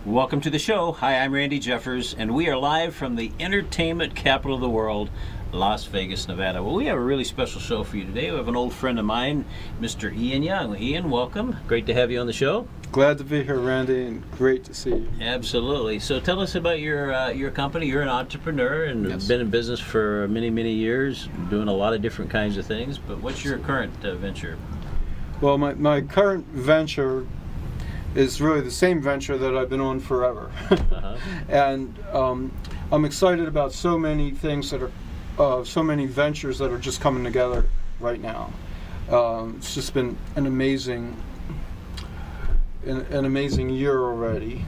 Welcome to the show. Hi, I'm Randy Jeffers, and we are live from the entertainment capital of the world, Las Vegas, Nevada. Well, we have a really special show for you today. We have an old friend of mine, Mr. Ian Young. Ian, welcome. Great to have you on the show. Glad to be here, Randy, and great to see you. Absolutely. So tell us about your company. You're an entrepreneur and Yes. been in business for many, many years, doing a lot of different kinds of things. But what's your current venture? Well, my current venture is really the same venture that I've been on forever. And I'm excited about so many things that are, so many ventures that are just coming together right now. It's just been an amazing year already.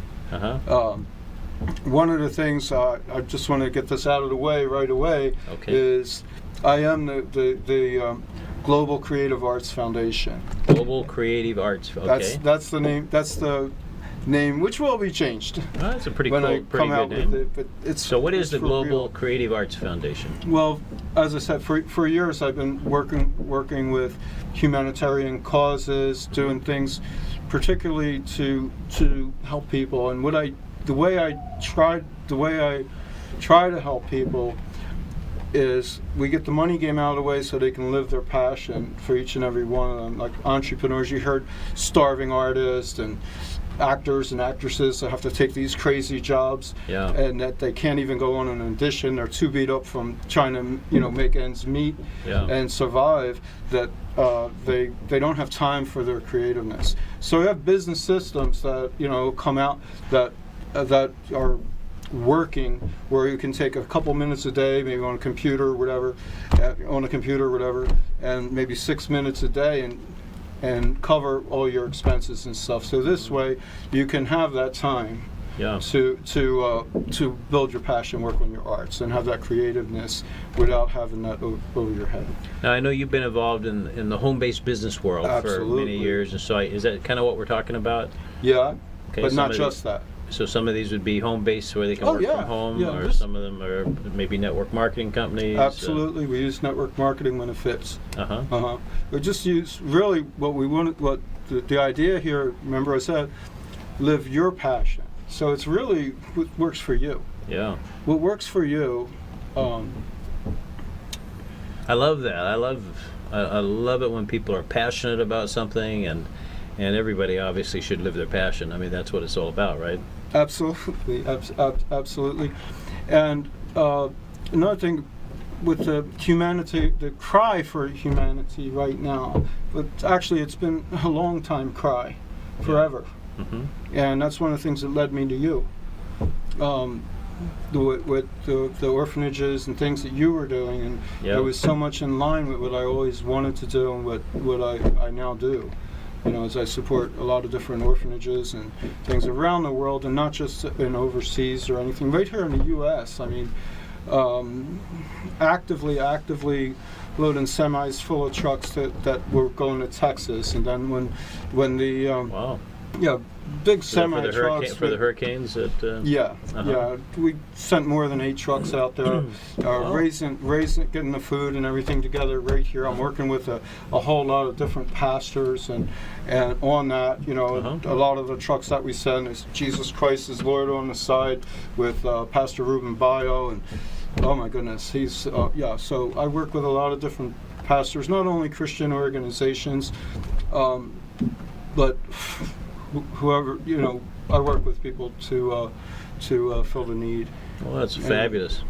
One of the things I just want to get this out of the way right away is I am the Global Creative Arts Foundation. Global Creative Arts. Okay. That's the name. That's the name, which will be changed. Well, that's a pretty when cool, I pretty come good out name. with it. But it's So what is it's the for Global real. Creative Arts Foundation? Well, as I said, for years I've been working with humanitarian causes, doing things particularly to help people. And the way I try to help people is we get the money game out of the way so they can live their passion for each and every one of them. Like entrepreneurs, you heard starving artists and actors and actresses that have to take these crazy jobs, and that they can't even go on an audition. They're too beat up from trying to make ends meet and survive, that they don't have time for their creativeness. So we have business systems that come out that are working, where you can take a couple minutes a day, maybe on a computer or whatever, and maybe 6 minutes a day, and cover all your expenses and stuff. So this way, you can have that time to build your passion, work on your arts, and have that creativeness without having that over your head. Now, I know you've been involved in the home-based business world for many years, and so is that kind of what we're talking about? Yeah, Okay, but not just that. So some of these would be home-based where they can work from home, or some of them are maybe network marketing companies? Absolutely, we use network marketing when it fits. We just use really what we want. What the idea here? Remember, I said, live your passion. So it's really what works for you. Yeah. What works for you. I love that. I love it when people are passionate about something, and everybody obviously should live their passion. I mean, that's what it's all about, right? Absolutely, absolutely. And another thing with the humanity, the cry for humanity right now, but actually it's been a long time cry, forever. And that's one of the things that led me to you. With the orphanages and things that you were doing, and it was so much in line with what I always wanted to do and what I now do. As I support a lot of different orphanages and things around the world, and not just in overseas or anything. Right here in the U.S., I mean, actively loading semis full of trucks that were going to Texas, and then when the big semi trucks for the hurricanes. We sent more than 8 trucks out there, raising, getting the food and everything together right here. I'm working with a whole lot of different pastors, and on that, a lot of the trucks that we send is Jesus Christ is Lord on the side with Pastor Ruben Bio, and oh my goodness, he's So I work with a lot of different pastors, not only Christian organizations, but whoever, I work with people to fill the need. Well, that's fabulous.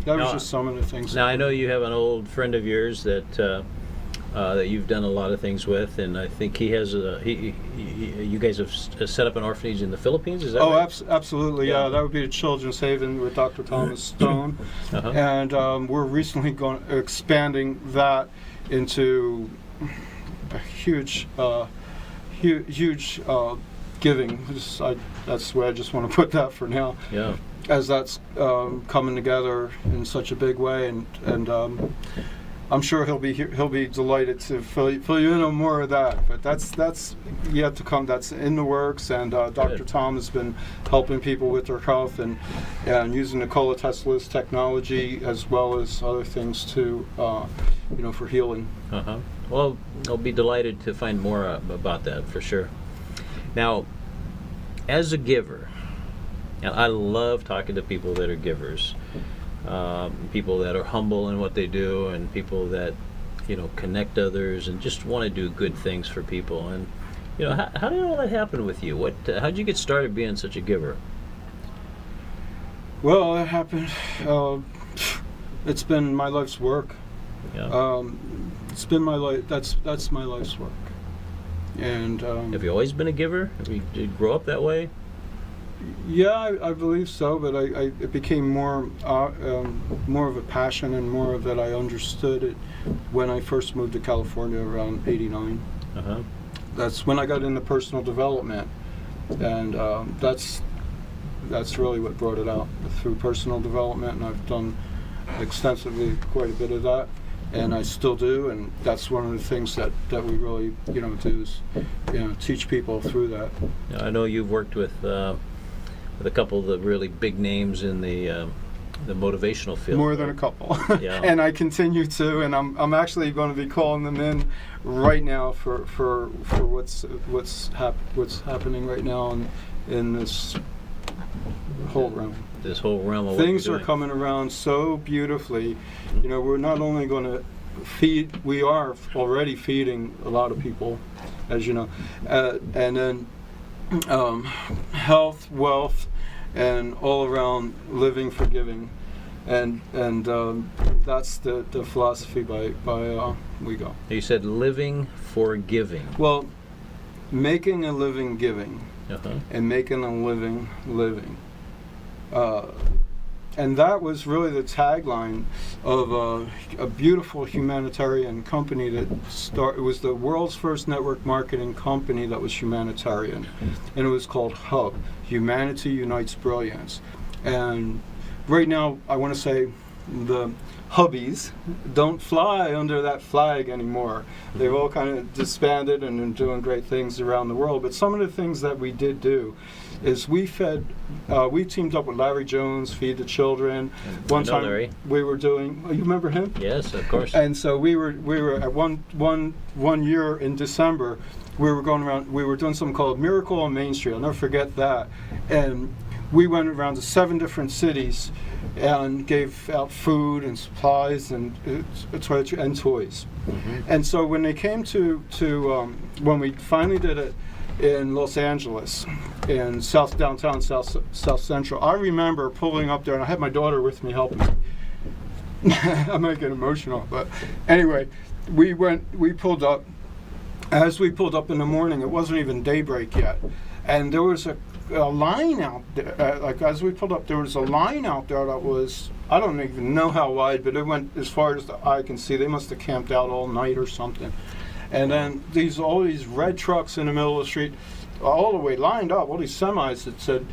That was just some of the things. Now, I know you have an old friend of yours that you've done a lot of things with, and I think he has you guys have set up an orphanage in the Philippines, is that right? Absolutely, yeah. That would be a Children's Haven with Dr. Thomas Stone. And we're recently expanding that into a huge giving. That's the way I just want to put that for now. Yeah. As that's coming together in such a big way, and I'm sure he'll be delighted to fill you in on more of that. But that's yet to come. That's in the works, and Dr. Tom has been helping people with their health and using Nikola Tesla's technology as well as other things to for healing. Well, I'll be delighted to find more about that for sure. Now, as a giver, And I love talking to people that are givers, people that are humble in what they do, and people that, connect others and just want to do good things for people. And, how did all that happen with you? How did you get started being such a giver? Well, it happened. It's been my life's work. Yeah. It's been my life. That's my life's work. And Have you always been a giver? Did you grow up that way? yeah, I believe so. But it became more of a passion, and more of that I understood it when I first moved to California around '89. Uh-huh. That's when I got into personal development, and that's really what brought it out through personal development. And I've done extensively quite a bit of that, and I still do. And that's one of the things that we really do is teach people through that. Now, I know you've worked with a couple of the really big names in the motivational field. More than a couple. Yeah. And I continue to, and I'm actually going to be calling them in right now for what's happening right now in this whole realm. This whole realm of what Things you're are doing. coming around so beautifully. We're not only going to feed, we are already feeding a lot of people, as you know, and then health, wealth, and all around living for giving, and that's the philosophy by we go. You said living for giving. Well, making a living giving, Uh-huh. and making a living living. And that was really the tagline of a beautiful humanitarian company that it was the world's first network marketing company that was humanitarian, and it was called Hub. Humanity Unites Brilliance. And right now, I want to say the hubbies don't fly under that flag anymore. They've all kind of disbanded and are doing great things around the world. But some of the things that we did do is we teamed up with Larry Jones, Feed the Children. One time Larry. we were doing, you remember him? Yes, of course. And so we were at one year in December, we were going around, we were doing something called Miracle on Main Street. I'll never forget that. And we went around to 7 different cities and gave out food and supplies and toys. Mm-hmm. And so when they came to when we finally did it in Los Angeles, in downtown South Central, I remember pulling up there, and I had my daughter with me helping me. I might get emotional, but anyway, we pulled up. As we pulled up in the morning, it wasn't even daybreak yet, and there was a line out there. As we pulled up, there was a line out there that was, I don't even know how wide, but it went as far as the eye can see. They must have camped out all night or something. And then all these red trucks in the middle of the street, all the way lined up, all these semis that said,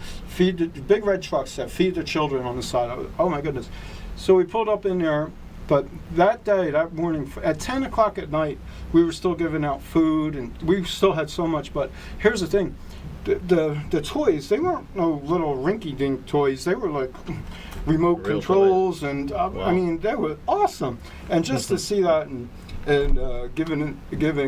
big red trucks that feed the children on the side. Oh my goodness. So we pulled up in there, but that morning, at 10 o'clock at night, we were still giving out food, and we still had so much. But here's the thing, the toys, they weren't no little rinky-dink toys. They were like remote Real controls, toys. and Wow. I mean, they were awesome. And just to see that and giving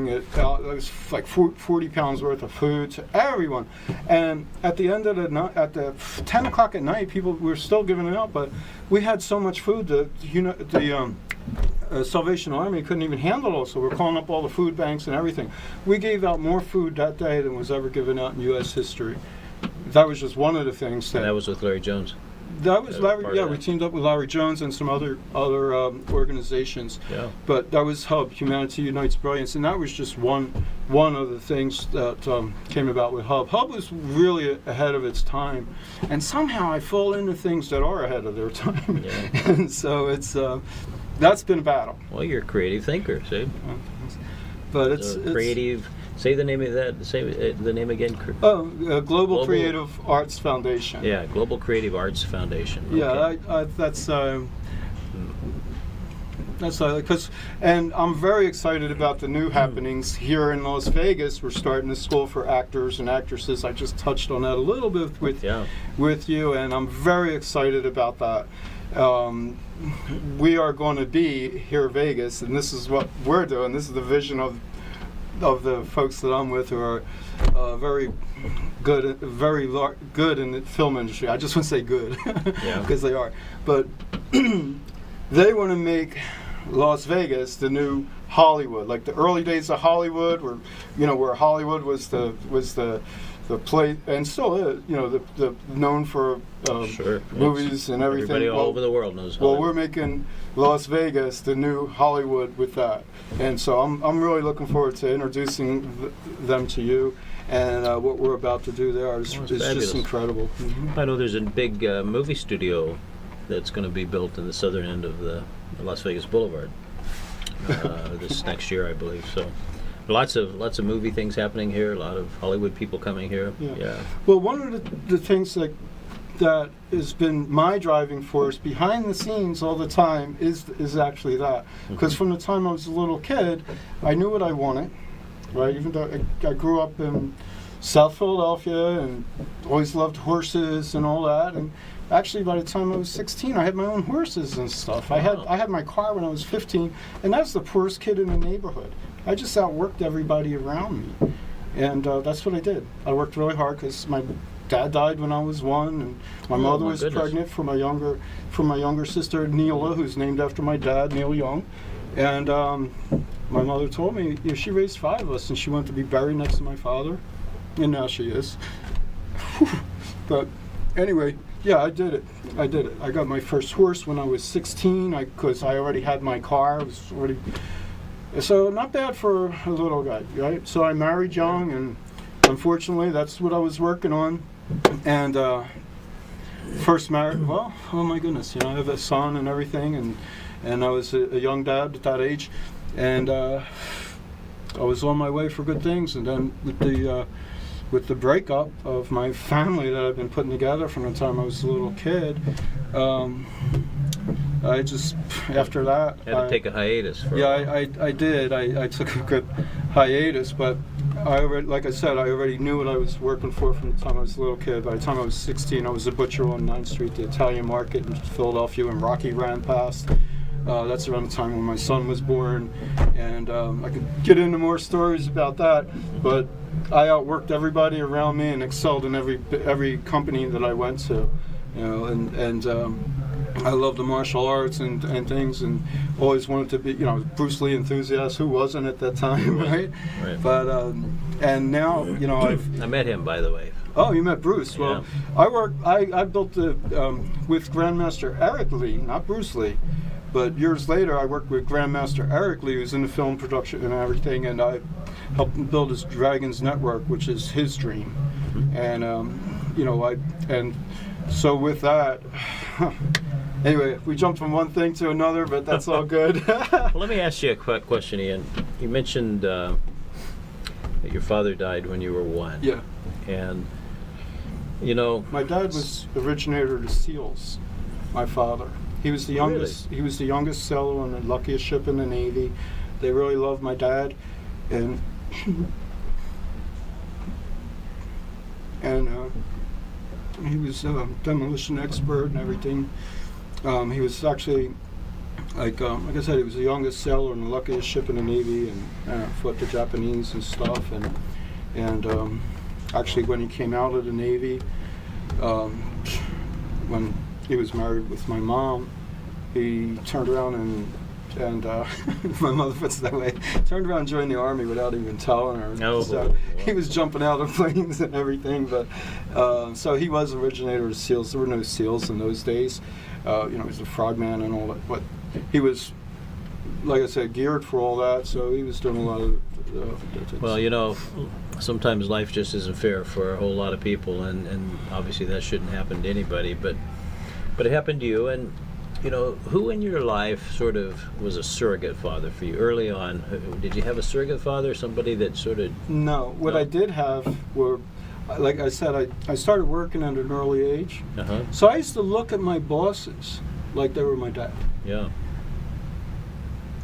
it out, it was like 40 pounds worth of food to everyone. And at the end of the night, at the 10 o'clock at night, people were still giving it out, but we had so much food that the Salvation Army couldn't even handle it, so we're calling up all the food banks and everything. We gave out more food that day than was ever given out in U.S. history. That was just one of the things And that was with Larry Jones. That was Larry. part Yeah, of we that. teamed up with Larry Jones and some other organizations. Yeah. But that was Hub, Humanity Unites Brilliance, and that was just one of the things that came about with Hub. Hub was really ahead of its time, and somehow I fall into things that are ahead of their time. Yeah. And so it's that's been a battle. Well, you're a creative thinker, see? But it's creative. Say the name of that. Say the name again. Global Creative Arts Foundation. Yeah, Global Creative Arts Foundation. Yeah, Okay. that's because, and I'm very excited about the new happenings here in Las Vegas. We're starting a school for actors and actresses. I just touched on that a little bit with you, and I'm very excited about that. We are going to be here in Vegas, and this is what we're doing. This is the vision of the folks that I'm with, who are very good, good in the film industry. I just want to say good, Yeah. because they are. But they want to make Las Vegas the new Hollywood, like the early days of Hollywood, where Hollywood was the place, and still is, the known for Sure. movies and everything. Everybody all over the world knows Well, Hollywood. we're making Las Vegas the new Hollywood with that, and so I'm really looking forward to introducing them to you, and what we're about to do there is, Oh, it's is fabulous. just incredible. I know there's a big movie studio that's going to be built in the southern end of the Las Vegas Boulevard this next year, I believe. So, lots of movie things happening here. A lot of Hollywood people coming here. Yeah. Well, one of the things that has been my driving force behind the scenes all the time is actually that. Because from the time I was a little kid, I knew what I wanted, right? Even though I grew up in South Philadelphia and always loved horses and all that. And actually, by the time I was 16, I had my own horses and stuff. Wow. I had my car when I was 15, and I was the poorest kid in the neighborhood. I just outworked everybody around me, and that's what I did. I worked really hard because my dad died when I was 1, and my mother my was goodness. pregnant for my younger sister Neela, who's named after my dad, Neil Young. And my mother told me she raised 5 of us, and she wanted to be buried next to my father, and now she is. But anyway, yeah, I did it. I got my first horse when I was 16 because I already had my car. I was already, so not bad for a little guy, right? So I married young, and unfortunately, that's what I was working on. And first married, well, oh my goodness, I have a son and everything, and I was a young dad at that age, and I was on my way for good things, and then with the breakup of my family that I've been putting together from the time I was a little kid, I just, after that, Had to take a hiatus. For I did. I took a good hiatus, but like I said, I already knew what I was working for from the time I was a little kid. By the time I was 16, I was a butcher on 9th Street, the Italian market in Philadelphia, and Rocky ran past. That's around the time when my son was born, and I could get into more stories about that, but I outworked everybody around me and excelled in every company that I went to, and I love the martial arts and things, and always wanted to be, Bruce Lee enthusiast. Who wasn't at that time, right? Right. But and now, I met him, by the way. Oh, you met Bruce. Well, I built with Grandmaster Eric Lee, not Bruce Lee. But years later, I worked with Grandmaster Eric Lee, who's in the film production and everything, and I helped him build his Dragons Network, which is his dream. And and so with that, anyway, we jumped from one thing to another, but that's all good. Well, let me ask you a quick question, Ian. You mentioned that your father died when you were 1. Yeah. And My dad was originator of the SEALs. My father. He was the youngest. Really? He was the youngest sailor on the luckiest ship in the Navy. They really loved my dad, and he was a demolition expert and everything. He was actually, like I said, he was the youngest sailor on the luckiest ship in the Navy, and fought the Japanese and stuff. And actually, when he came out of the Navy, when he was married with my mom, he turned around and my mother puts it that way, turned around and joined the Army without even telling her. Oh, So wow. he was jumping out of planes and everything, but so he was originator of SEALs. There were no SEALs in those days. He was a frogman and all that, but he was, like I said, geared for all that, so he was doing a lot of Well, sometimes life just isn't fair for a whole lot of people, and obviously that shouldn't happen to anybody, but it happened to you. And who in your life sort of was a surrogate father for you early on? Did you have a surrogate father, somebody that sort of... No, what No? I did have were, like I said, I started working at an early age, Uh-huh. so I used to look at my bosses like they were my dad. Yeah.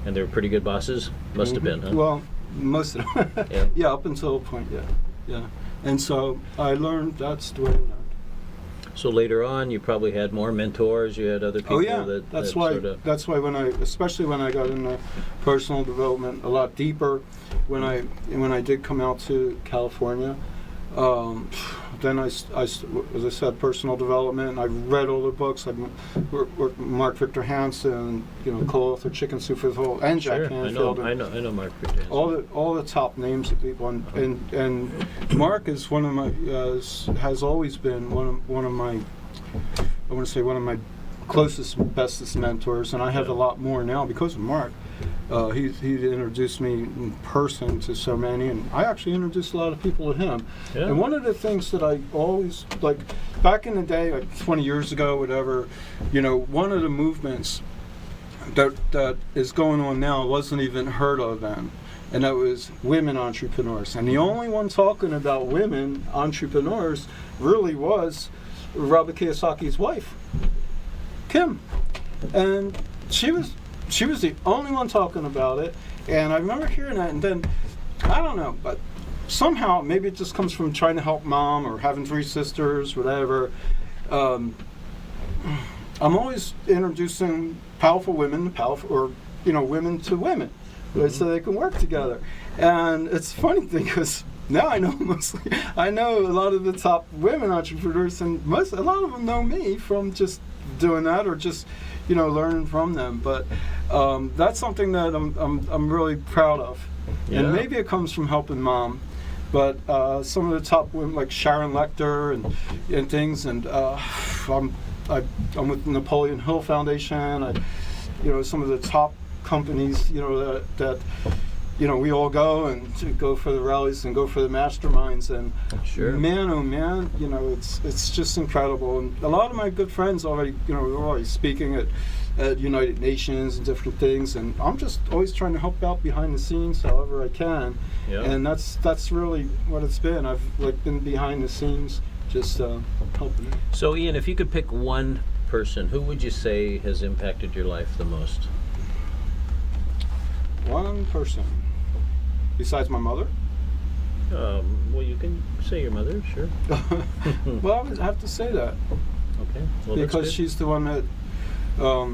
And they were pretty good bosses? Must have been, huh? Well, most of them. Yeah. Yeah, up until a point, yeah. And so I learned, that's the way I learned. So later on, you probably had more mentors. You had other people Oh yeah, that that's that why. sorta, That's why especially when I got into personal development a lot deeper, when I did come out to California, then as I said, personal development. I read all the books. I worked with Mark Victor Hansen, co-author Chicken Soup for the Soul, and Jack sure. Canfield. I know Mark Victor. All the top names of people, and Mark is one of my has always been one of my, I want to say, one of my closest, bestest mentors, and I have a lot more now because of Mark. He introduced me in person to so many, and I actually introduced a lot of people to him. Yeah. And one of the things that I always, like, back in the day, like 20 years ago, whatever, one of the movements that is going on now wasn't even heard of then, and that was women entrepreneurs. And the only one talking about women entrepreneurs really was Robert Kiyosaki's wife, Kim, and she was the only one talking about it. And I remember hearing that, and then I don't know, but somehow maybe it just comes from trying to help mom or having 3 sisters, whatever. I'm always introducing powerful women, women to women, so they can work together. And it's a funny thing because now I know a lot of the top women entrepreneurs, and a lot of them know me from just doing that or just learning from them. But that's something that I'm really proud of. Yeah. And maybe it comes from helping mom. But some of the top women like Sharon Lecter and things, and I'm with the Napoleon Hill Foundation. Some of the top companies that we all go and to go for the rallies and go for the masterminds, and Sure. man, oh man, it's just incredible. And a lot of my good friends already, are already speaking at United Nations and different things, and I'm just always trying to help out behind the scenes however I can. Yeah. And that's really what it's been. I've been behind the scenes, just helping. So Ian, if you could pick one person, who would you say has impacted your life the most? One person, besides my mother. Well, you can say your mother, sure. Well, I would have to say that. Okay. Well, that's Because good. she's the one that, got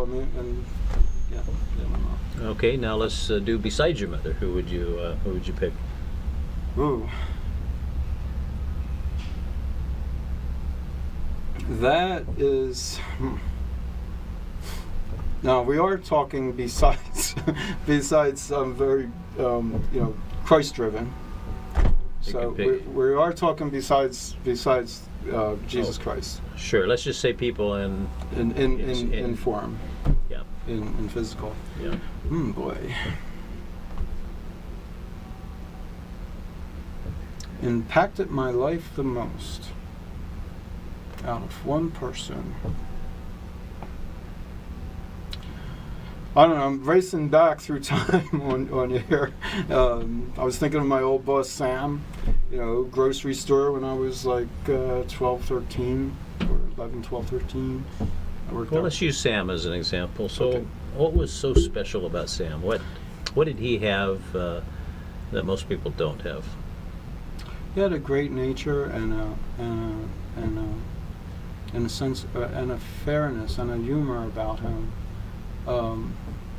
me, and yeah, my mom. Okay. Now let's do besides your mother. Who would you pick? Ooh. That is. Now we are talking besides very Christ-driven. You So can pick. we are talking besides Jesus Christ Sure. Let's just say people in. in form, Yeah. in physical. Yeah. Boy. Impacted my life the most out of one person. I don't know, I'm racing back through time on here. I was thinking of my old boss, Sam, grocery store when I was like 12, 13, or 11, 12, 13. I worked Well, there. let's use Sam as an example. So, Okay. what was so special about Sam? What did he have that most people don't have? He had a great nature and a sense and a fairness and a humor about him.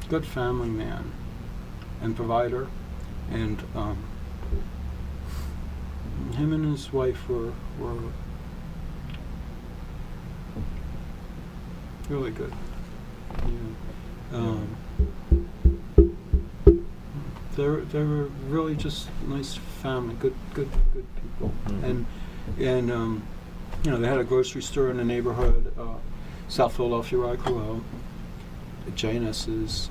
Good family man and provider, and him and his wife were really good. They were really just nice family, good people. Mhm. And they had a grocery store in the neighborhood, South Philadelphia, where I grew up. A&S's,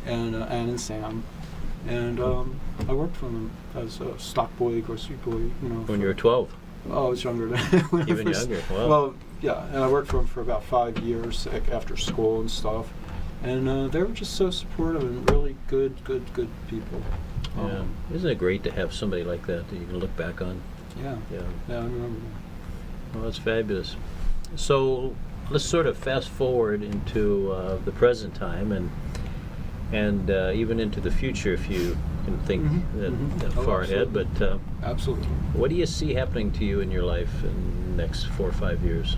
and in Sam, and I worked for them as a stock boy, grocery boy. When you were 12. Oh, I was younger than when I Even first- younger. Wow. Well, yeah, and I worked for them for about 5 years after school and stuff, and they were just so supportive and really good people. Yeah. Isn't it great to have somebody like that you can look back on? Yeah, Yeah. I remember Well, that's fabulous. So let's sort of fast forward into the present time and even into the future, if you can think that Oh, far ahead. absolutely. But Absolutely. what do you see happening to you in your life in the next 4 or 5 years?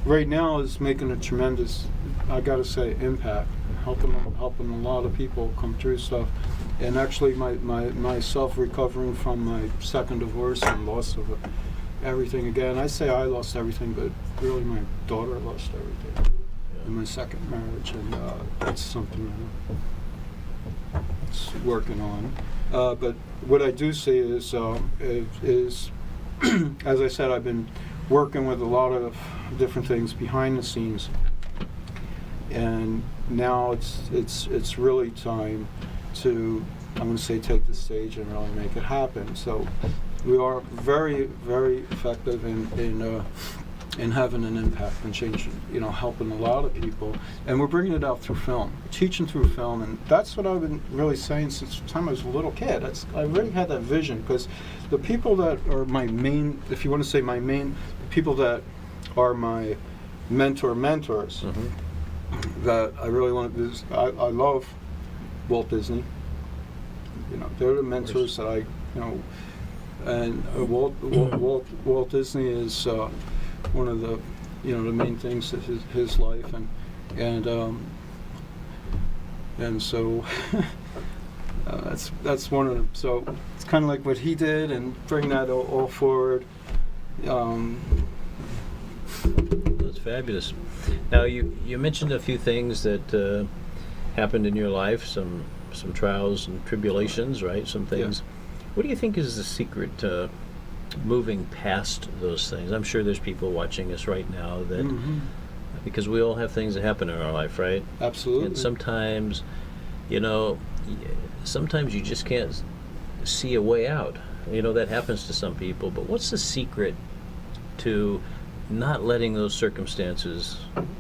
Right now is making a tremendous, I gotta say, impact, helping a lot of people come through stuff, and actually myself recovering from my second divorce and loss of everything again. I say I lost everything, but really my daughter lost everything in my second marriage, and that's something it's working on. But what I do see is as I said, I've been working with a lot of different things behind the scenes, and now it's really time to, I'm going to say, take the stage and really make it happen. So we are very, very effective in having an impact and changing, helping a lot of people, and we're bringing it out through film, teaching through film, and that's what I've been really saying since the time I was a little kid. I already had that vision, because the people that are my main, if you want to say my main, people that are my mentors, that I really want to, I love Walt Disney. They're the mentors that and Walt Disney is one of the, the main things of his life, and so that's one of them. So it's kind of like what he did, and bring that all forward. That's fabulous. Now, you mentioned a few things that happened in your life, some trials and tribulations, right? Some things. Yeah. What do you think is the secret to moving past those things? I'm sure there's people watching us right now that, because we all have things that happen in our life, right? Absolutely. And sometimes, sometimes you just can't see a way out. That happens to some people. But what's the secret to not letting those circumstances,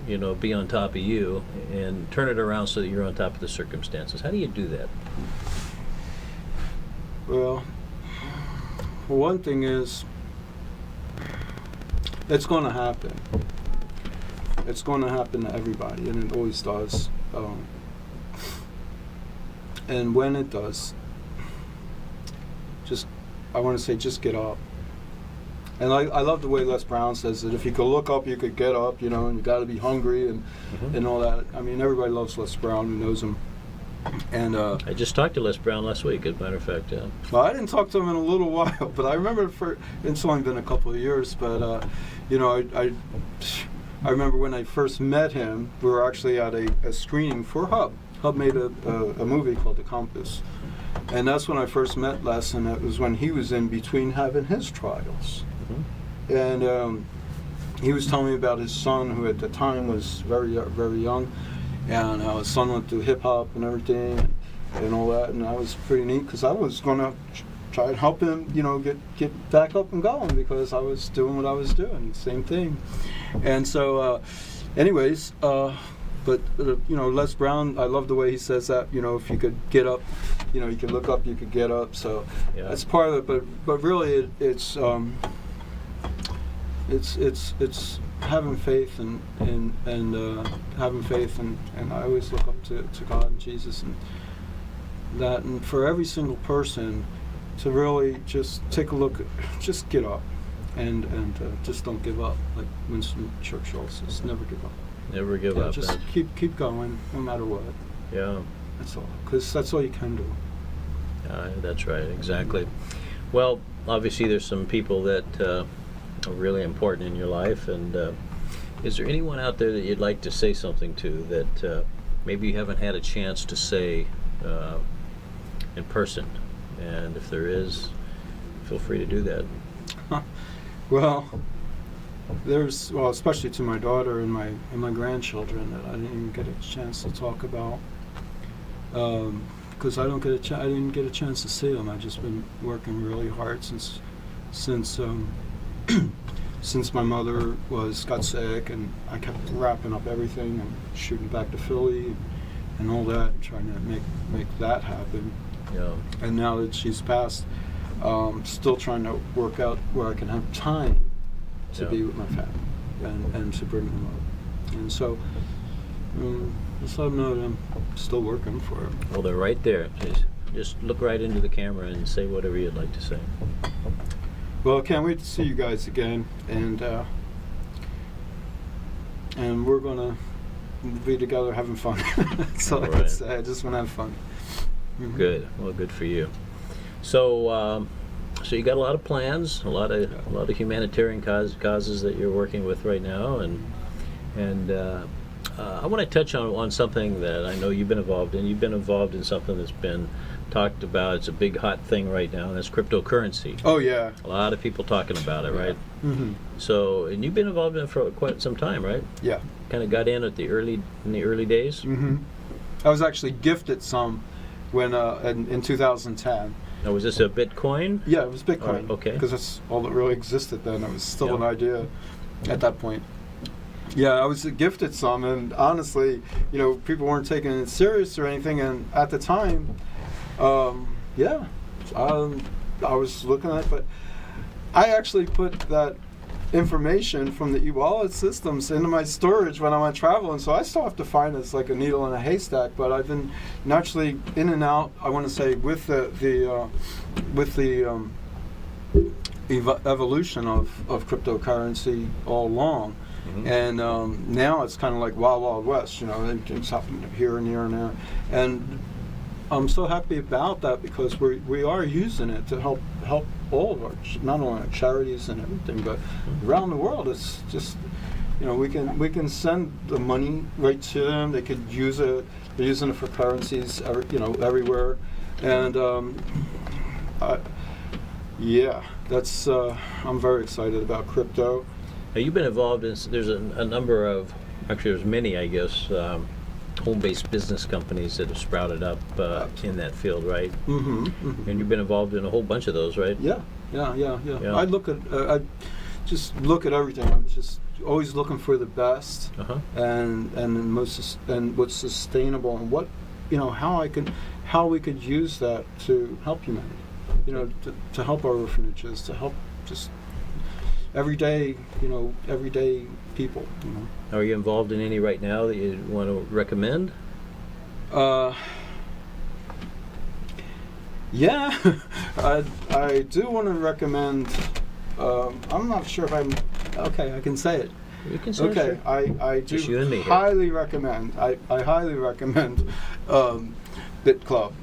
be on top of you, and turn it around so that you're on top of the circumstances? How do you do that? Well, one thing is, it's going to happen. It's going to happen to everybody, and it always does. And when it does, I want to say, just get up. And I love the way Les Brown says that if you could look up, you could get up, and you got to be hungry and all that. I mean, everybody loves Les Brown who knows him. And I just talked to Les Brown last week, as a matter of fact. Yeah. Well, I didn't talk to him in a little while, but I remember it's only been a couple of years. But I remember when I first met him, we were actually at a screening for Hub. Hub made a movie called The Compass, and that's when I first met Les, and that was when he was in between having his trials. And he was telling me about his son, who at the time was very, very young, and how his son went through hip hop and everything, and all that. And that was pretty neat, because I was going to try and help him, get back up and going, because I was doing what I was doing, same thing. And so, anyways, but Les Brown, I love the way he says that. If you could get up, you could look up, you could get up. So that's part of it. But really, it's having faith and having faith, and I always look up to God and Jesus, and that, and for every single person to really just take a look, just get up, and just don't give up. Like Winston Churchill says, never give up. Never give up. Just keep going, no matter what. Yeah. That's all, because that's all you can do. That's right, exactly. Well, obviously there's some people that are really important in your life, and is there anyone out there that you'd like to say something to that maybe you haven't had a chance to say in person? And if there is, feel free to do that. Well, especially to my daughter and my grandchildren, that I didn't even get a chance to talk about, because I didn't get a chance to see them. I've just been working really hard since since my mother got sick, and I kept wrapping up everything and shooting back to Philly and all that, and trying to make that happen. Yeah. And now that she's passed, still trying to work out where I can have time to be with my family and to bring them up. And so, just let them know that I'm still working for them. Well, they're right there. Just just look right into the camera and say whatever you'd like to say. Well, I can't wait to see you guys again, and we're gonna be together having fun. That's all I can Right. say. I just want to have fun. Mhm. Good. Well, good for you. So, so you got a lot of plans, a lot of humanitarian causes that you're working with right now, and I want to touch on something that I know you've been involved in. You've been involved in something that's been talked about. It's a big hot thing right now, and that's cryptocurrency. Oh yeah. A lot of people talking about it, right? Mm-hmm. So, and you've been involved in it for quite some time, right? Yeah. Kind of got in in the early days. Mm-hmm. I was actually gifted some when in 2010. Now, was this a Bitcoin? Yeah, it was Bitcoin. Okay. Because that's all that really existed then. It was still Yeah. an idea at that point. Yeah, I was gifted some, and honestly, people weren't taking it serious or anything. And at the time, I was looking at it, but I actually put that information from the e-wallet systems into my storage when I went traveling, so I still have to find it's like a needle in a haystack. But I've been naturally in and out. I want to say with the evolution of cryptocurrency all along, and now it's kind of like wild, wild west. Things happen here and here and there, and I'm so happy about that because we are using it to help all of our, not only our charities and everything, but around the world. It's just, we can send the money right to them. They could use it. They're using it for currencies, everywhere, and that's I'm very excited about crypto. Now, you've been involved in. There's a number of, actually, there's many, I guess. Home-based business companies that have sprouted up in that field, right? Mm-hmm, mm-hmm. And you've been involved in a whole bunch of those, right? Yeah. I just look at everything. I'm just always looking for the best and what's sustainable and what how we could use that to help humanity. To help our orphanages, to help just everyday people. Are you involved in any right now that you want to recommend? Yeah, I do want to recommend. I'm not sure if I'm okay. I can say it. You can say okay. Sure. I Just you and me do here. highly recommend. I highly recommend Bit Club.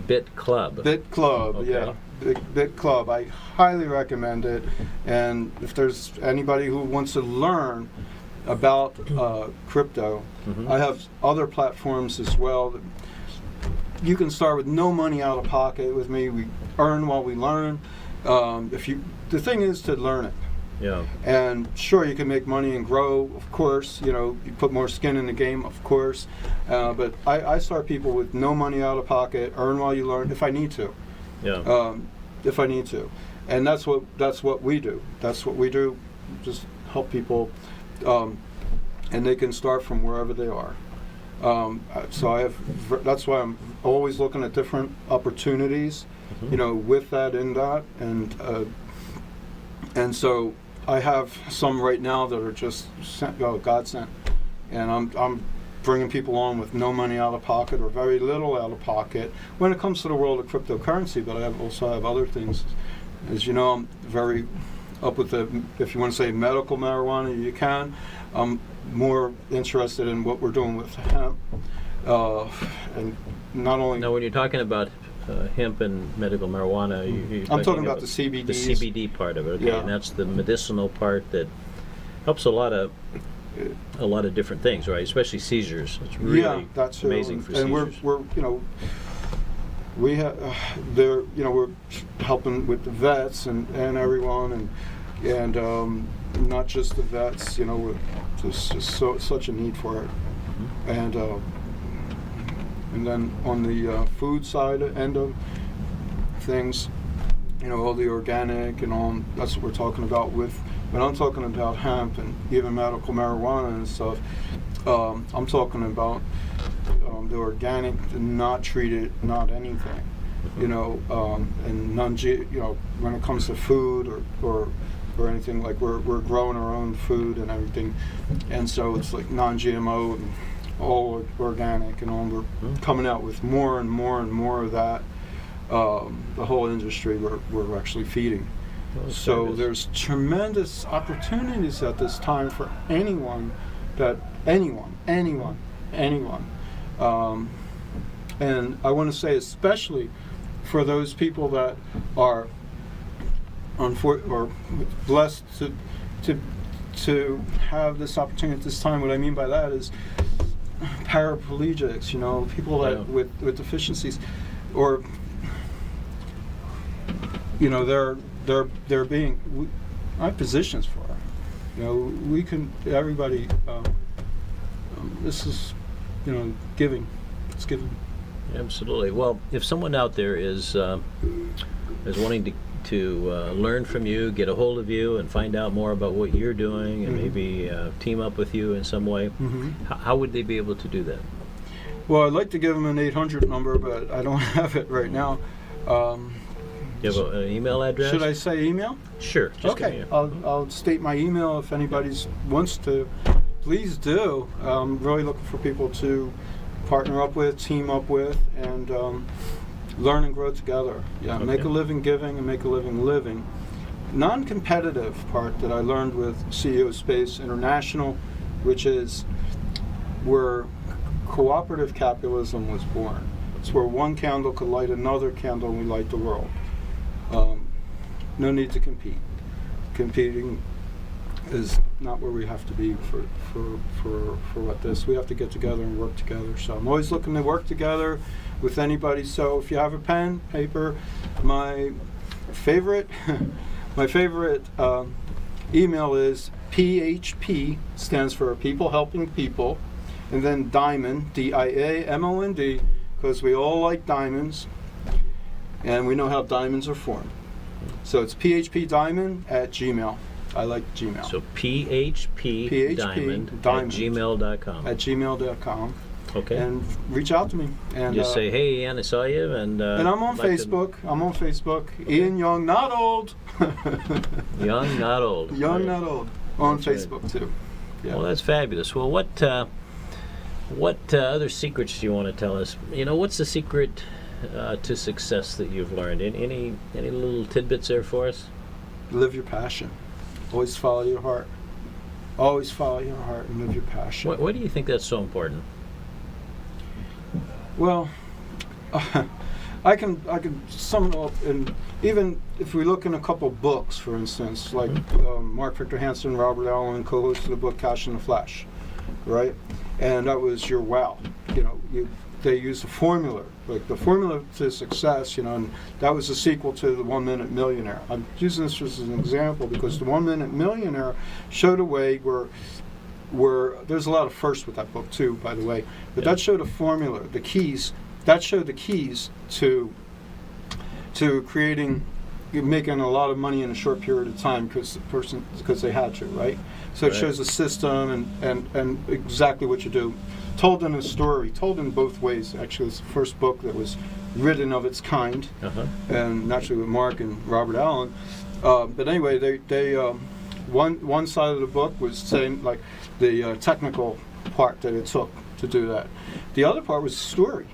Bit Club. Bit Club. Okay. Yeah. Bit Club. I highly recommend it. And if there's anybody who wants to learn about crypto, I have other platforms as well. You can start with no money out of pocket with me. We earn while we learn. The thing is to learn it. Yeah. And sure, you can make money and grow, of course. You put more skin in the game, of course. But I start people with no money out of pocket, earn while you learn, if I need to. Yeah. If I need to, and that's what we do. That's what we do. Just help people, and they can start from wherever they are. So that's why I'm always looking at different opportunities, with that in that, and so I have some right now that are just God sent, and I'm bringing people on with no money out of pocket or very little out of pocket when it comes to the world of cryptocurrency. But I also have other things. As you know, I'm very up with if you want to say medical marijuana, you can. I'm more interested in what we're doing with hemp, and not only. Now, when you're talking about hemp and medical marijuana, you're I'm talking about the CBDs. The CBD part of it, okay, Yeah. and that's the medicinal part that helps a lot of different things, right? Especially seizures. It's really that's amazing for and seizures. we're we have we're helping with the vets and everyone and not just the vets. With just such a need for it, and then on the food side end of things, all the organic and all. That's what we're talking about with. When I'm talking about hemp and even medical marijuana and stuff, I'm talking about the organic, the not treated, not anything, and when it comes to food or anything, like we're growing our own food and everything, and so it's like non-GMO and all organic and all. We're coming out with more and more and more of that, the whole industry we're actually feeding. So there's tremendous opportunities at this time for anyone, and I want to say especially for those people that are or blessed to have this opportunity at this time. What I mean by that is paraplegics, people that with deficiencies, or they're being. I have positions for it. We can everybody. This is giving. It's giving. Absolutely. Well, if someone out there is wanting to learn from you, get a hold of you, and find out more about what you're doing, and maybe team up with you in some way, how would they be able to do that? Well, I'd like to give them an 800 number, but I don't have it right now. You have an email address? Should I say email? Sure. Just give me Okay. I'll state my email if anybody wants to. Please do. I'm really looking for people to partner up with, team up with, and learn and grow together. Yeah, make a living giving and make a living living. Non-competitive part that I learned with CEO Space International, which is where cooperative capitalism was born. It's where one candle could light another candle and we light the world. No need to compete. Competing is not where we have to be for what this. We have to get together and work together. So I'm always looking to work together with anybody. So if you have a pen, paper, my favorite email is PHP, stands for People Helping People, and then Diamond, DIAMOND, because we all like diamonds, and we know how diamonds are formed. So it's phpdiamond@gmail. I like Gmail. So phpdiamond at gmail.com. At gmail.com. Okay. And reach out to me. And just say, hey, Ian, I saw you. And I'm on Facebook. I'm on Facebook. Okay. Ian Young, not old. Young, not old. Young, right. not old. On That's Facebook, right. too. Yeah. Well, that's fabulous. Well, what other secrets do you want to tell us? What's the secret to success that you've learned? Any little tidbits there for us? Live your passion. Always follow your heart. Always follow your heart and live your passion. Why do you think that's so important? Well, I can sum it up, and even if we look in a couple books, for instance, like Mark Victor Hansen, Robert Allen co-hosted the book Cash in the Flash, right? And that was your wow. They used a formula, like the formula to success, and that was the sequel to the 1 Minute Millionaire. I'm using this as an example because the 1 Minute Millionaire showed a way where there's a lot of firsts with that book too, by the way, but that showed a formula, the keys. That showed the keys to making a lot of money in a short period of time because they had to, right? So it shows a system and exactly what you do. Told in a story, told in both ways. Actually, it's the first book that was written of its kind, and naturally with Mark and Robert Allen. But anyway, they one side of the book was saying like the technical part that it took to do that. The other part was story.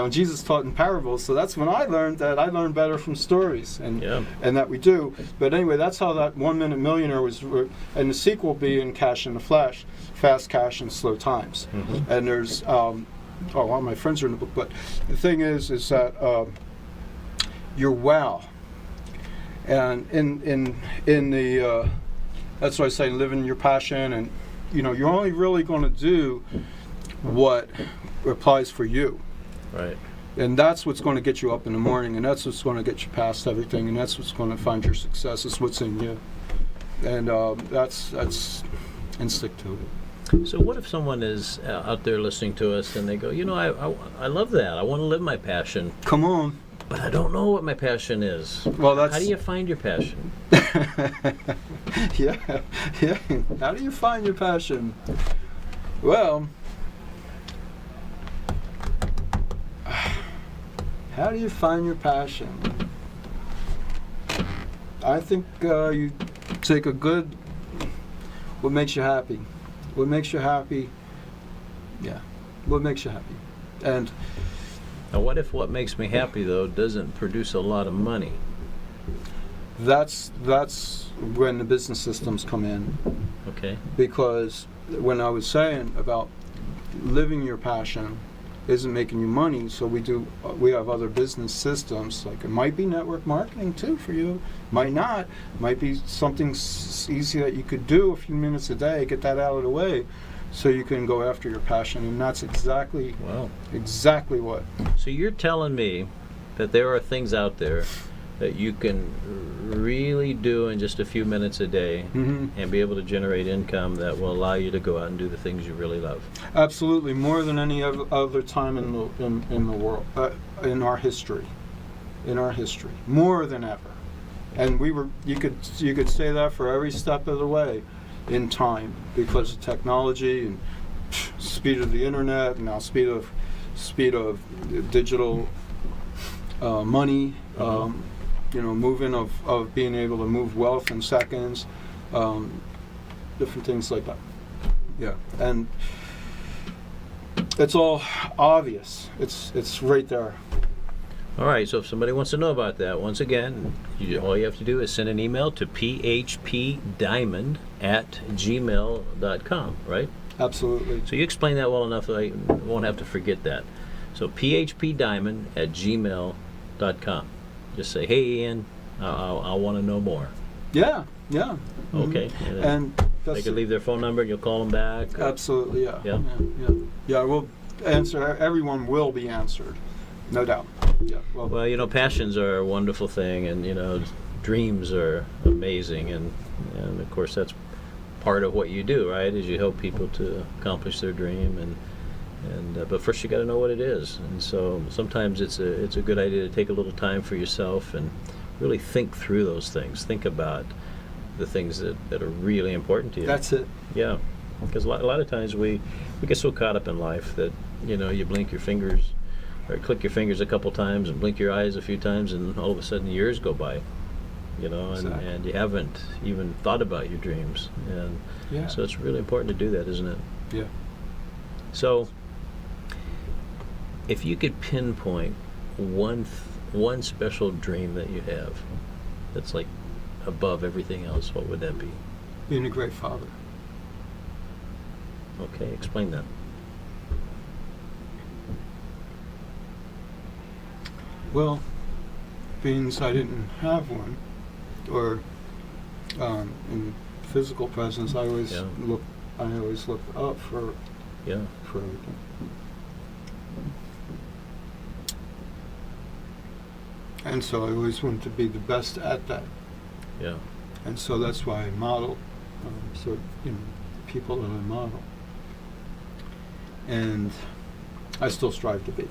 Jesus taught in parables, so that's when I learned that I learn better from stories, and that we do. But anyway, that's how that 1 Minute Millionaire was, and the sequel being Cash in the Flash, Fast Cash in Slow Times. And there's, a lot of my friends are in the book, but the thing is that your wow, and in the, that's what I say, live in your passion, and you're only really going to do what applies for you. Right. And that's what's going to get you up in the morning, and that's what's going to get you past everything, and that's what's going to find your success. It's what's in you, and that's and stick to it. So what if someone is out there listening to us and they go, I love that. I want to live my passion. Come on. But I don't know what my passion is. Well, how do you find your passion? yeah. How do you find your passion? Well. How do you find your passion? I think you take what makes you happy. What makes you happy? Yeah. What makes you happy? And Now, what if what makes me happy, though, doesn't produce a lot of money? That's when the business systems come in, Okay. because when I was saying about living your passion isn't making you money, so we have other business systems, like it might be network marketing too for you, might not, might be something easy that you could do a few minutes a day, get that out of the way, so you can go after your passion, and that's exactly Wow. what. So you're telling me that there are things out there that you can really do in just a few minutes a day Mm-hmm. and be able to generate income that will allow you to go out and do the things you really love. Absolutely, more than any other time in the world, in our history, more than ever. And you could say that for every step of the way in time, because of technology and speed of the internet, and now speed of digital money. Moving of being able to move wealth in seconds, different things like that. Yeah, and it's all obvious. It's right there. All right, so if somebody wants to know about that, once again, all you have to do is send an email to phpdiamond@gmail.com, right? Absolutely. So you explain that well enough that I won't have to forget that. So phpdiamond@gmail.com. Just say, hey, Ian, I want to know more. Yeah. Okay. Mhm. And They can leave their phone number and you'll call them back. Absolutely, yeah. Yeah? Yeah, we'll answer. Everyone will be answered, no doubt. Yeah. Well, passions are a wonderful thing, and, dreams are amazing, and of course that's part of what you do, right, is you help people to accomplish their dream, but first you got to know what it is, and so sometimes it's a good idea to take a little time for yourself and really think through those things. Think about the things that are really important to you. That's it. Yeah, because a lot of times we get so caught up in life that you blink your fingers or click your fingers a couple times and blink your eyes a few times, and all of a sudden years go by, Exactly. and you haven't even thought about your dreams, and Yeah. so it's really important to do that, isn't it? Yeah. So if you could pinpoint one special dream that you have that's like above everything else, what would that be? Being a great father. Okay, explain that. Well, being I didn't have one, or in physical presence, I always Yeah. look up for Yeah. everything. And so I always wanted to be the best at that, Yeah. and so that's why I model. People that I model, and I still strive to be.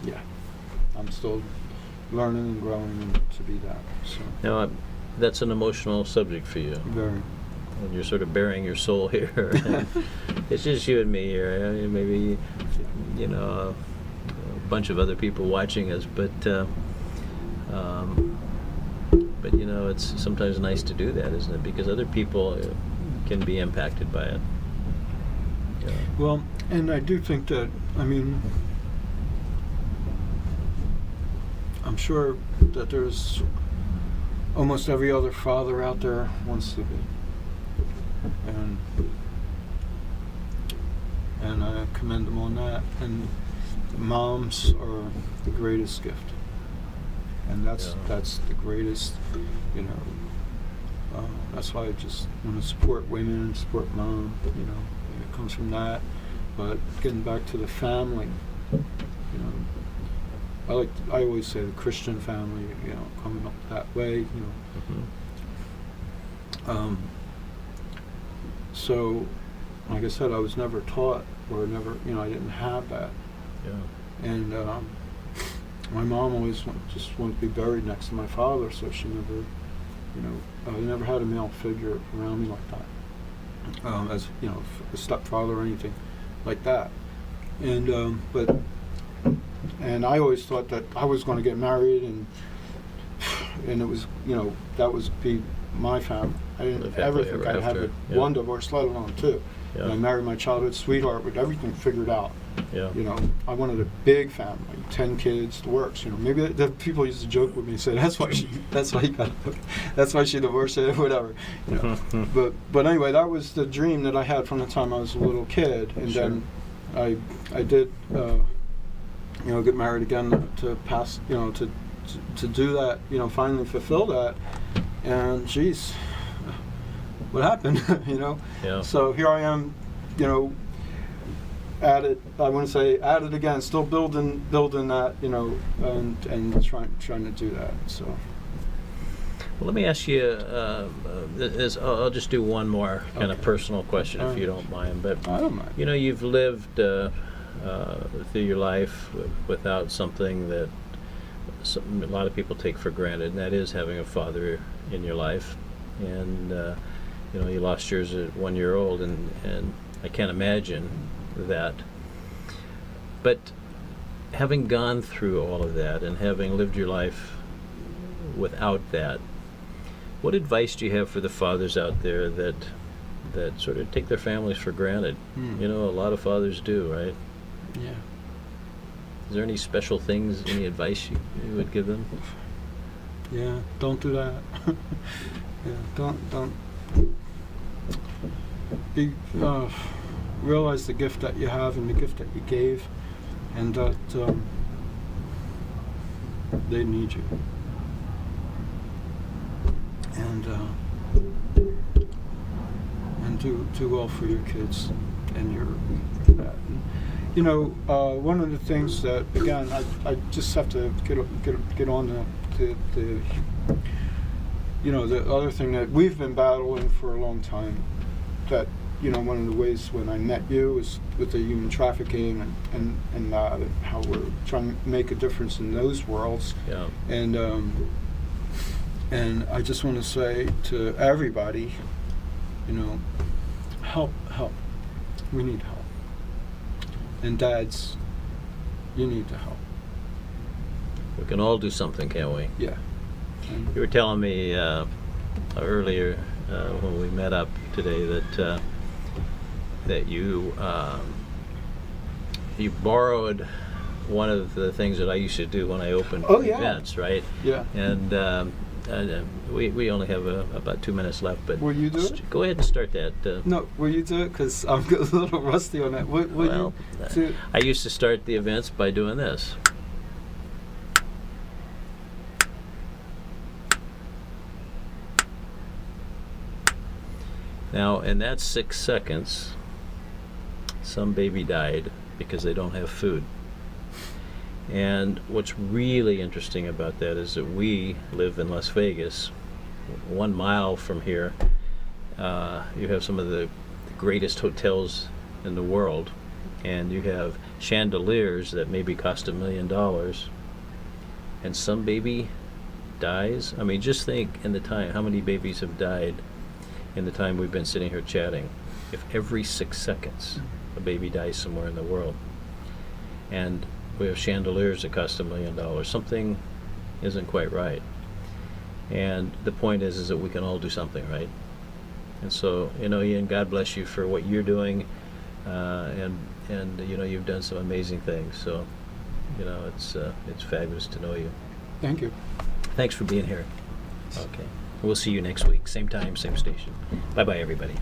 Yeah, I'm still learning and growing to be that. So Now, that's an emotional subject for you. very. And you're sort of bearing your soul here. It's just you and me here. Maybe, a bunch of other people watching us, but it's sometimes nice to do that, isn't it? Because other people can be impacted by it. Yeah. Well, and I do think that, I'm sure that there's almost every other father out there wants to be. And I commend them on that. And moms are the greatest gift. And that's the greatest, that's why I just want to support women, support mom, it comes from that. But getting back to the family, I always say the Christian family, coming up that way, Mm-hmm. So, like I said, I was never taught, or never, I didn't have that. Yeah. And my mom always just wanted to be buried next to my father, so she never, I never had a male figure around me like that, as a stepfather or anything like that. And and I always thought that I was going to get married, and it was, that was be my family. I didn't Live ever happily think ever I'd have after. one divorce, let alone two. Yeah. And I married my childhood sweetheart with everything figured out. Yeah. You know, I wanted a big family, 10 kids, the works. You know, maybe the people used to joke with me and say that's why she divorced her, whatever. You know, but anyway, that was the dream that I had from the time I was a little kid, and Sure. then I did you know, get married again to pass, you know, to do that, you know, finally fulfill that, and geez, what happened? You know. Yeah. So here I am, you know. At it, I want to say at it again, still building that, you know, and trying to do that. So. Well, let me ask you. I'll just do one more kind of Okay. personal question, if Alright. you don't mind. But I don't mind. you know, you've lived through your life without something that a lot of people take for granted, and that is having a father in your life. And you know, you lost yours at 1 year old, and I can't imagine that. But having gone through all of that and having lived your life without that, what advice do you have for the fathers out there that sort of take their families for granted? You know, a lot of fathers do, right? Yeah. Is there any special things, any advice you would give them? Yeah. Don't do that. Yeah. Don't. Be. Realize the gift that you have and the gift that you gave, and that they need you. And do well for your kids and your. You know, one of the things that, again, I just have to get on the you know, the other thing that we've been battling for a long time, that, you know, one of the ways when I met you was with the human trafficking and how we're trying to make a difference in those worlds. Yeah. And I just want to say to everybody, you know, help. We need help. And dads, you need to help. We can all do something, can't we? Yeah. And You were telling me earlier when we met up today that you borrowed one of the things that I used to do when I opened Oh, yeah. events, right? yeah. And we only have about 2 minutes left, but Will you do it? go ahead and start that. No, will you do it? Because I'm a little rusty on that. Will Well, you do it? I used to start the events by doing this. Now, in that 6 seconds, some baby died because they don't have food. And what's really interesting about that is that we live in Las Vegas. 1 mile from here, you have some of the greatest hotels in the world, and you have chandeliers that maybe cost $1 million, and some baby dies. I mean, just think in the time, how many babies have died in the time we've been sitting here chatting. If every 6 seconds a baby dies somewhere in the world, and we have chandeliers that cost $1 million, something isn't quite right. And the point is that we can all do something, right? And so, you know, Ian, God bless you for what you're doing, and you know, you've done some amazing things. So, you know, it's fabulous to know you. Thank you. Thanks for being here. Okay. We'll see you next week, same time, same station. Bye-bye, everybody.